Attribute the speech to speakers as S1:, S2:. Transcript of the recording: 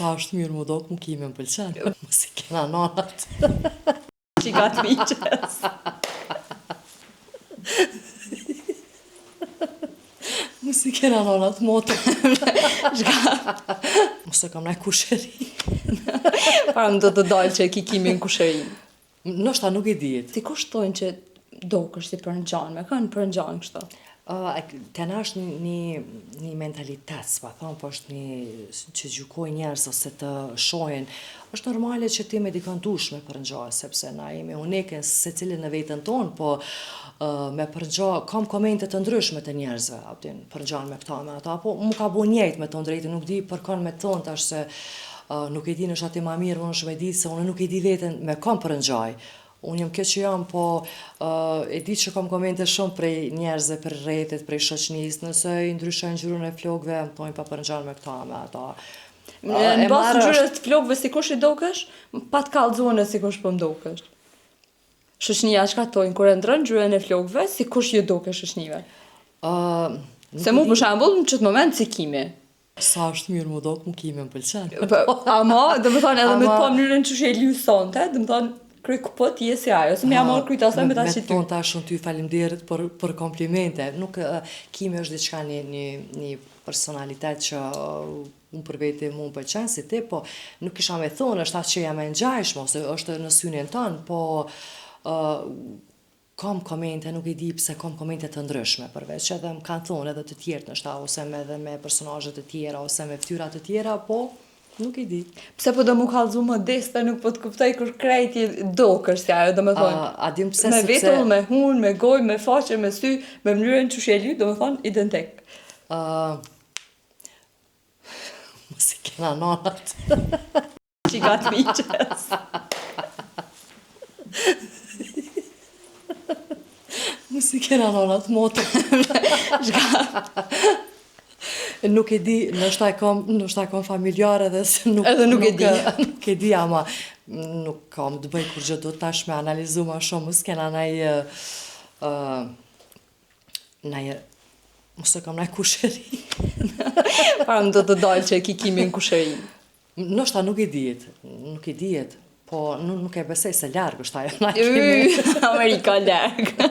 S1: Sa është mirë më dok, më kime më pëlqen. Mos i kena nanat.
S2: Që ka të miqës.
S1: Mos i kena nanat moto. Mos e kam naj kusheri.
S2: Para më do të dalë që e ki kimi në kushëri.
S1: Nështë ta nuk i dihet.
S2: Si kushtojnë që dokësh si për në gjanë, me kanë për në gjanë kështë?
S1: Tena është një mentalitet, s'pa thonë, po është një që gjykoj njerëz ose të shohin. Është normale që ti me dikon dush me përngjohë, sepse na jemi unike se cilin në vetën tonë, po me përngjohë, kam komente të ndryshme të njerëzve, aptin përngjohën me këta me ata, po mu ka bo njejt me tonë drejtë, nuk di për kanë me tonë, tash se nuk e di në shati ma mirë, unë shumë e di se unë nuk e di vetën me kam përngjaj. Unë jam këtë që jam, po e di që kam komente shumë prej njerëzve për rretet, prej shoqënisë, nëse i ndryshojnë ngjyrën e flokëve, më thonë pa përngjan me këta, me ata.
S2: Në basë ngjyrës të flokëve si kush i dokesh, pa të kallëzone si kush po mdokesh. Shoqënia çka thonë, kur e ndron ngjyrën e flokëve, si kush ju dokesh shoqënive. Se mu për shembull, në çet moment si kimi.
S1: Sa është mirë më dok, më kime më pëlqen.
S2: Ama, dhe më thonë edhe me të po mënyrën që e liu sonte, dhe më thonë, kryj këpët je si ajo, se më jam marrë kryjt asaj me ta që ty.
S1: Me tonë ta shumë ty faleminderit për komplimente. Nuk, kimi është diçka një personalitet që unë për vete mu më pëlqen si ti, po nuk kisha me thonë, është atë që jam e ngjajshme, ose është në synin tonë, po kam komente, nuk i di pse kam komente të ndryshme përveç, edhe më kanë thonë edhe të tjertë nështë ta, ose edhe me personazhe të tjera, ose me fytyra të tjera, po nuk i di.
S2: Pse po do mu kallëzu modeste, nuk po të kuptoj kur krejti dokësh si ajo, do me thonë.
S1: A dim pse
S2: me vetull, me hun, me gojë, me faqe, me sy, me mënyrën që shjelju, do me thonë identik.
S1: Mos i kena nanat.
S2: Që ka të miqës.
S1: Mos i kena nanat moto. Nuk e di, nështë ta kam familjarë edhe se nuk...
S2: Edhe nuk e di.
S1: Nuk e di, ama nuk kam të bëj kur gjë do tash me analizu ma shumë, mos kena mos e kam naj kusheri.
S2: Para më do të dalë që e ki kimi në kushëri.
S1: Nështë ta nuk i dihet, po nuk e besej se largë është ajo naj kimi.
S2: Amerika largë.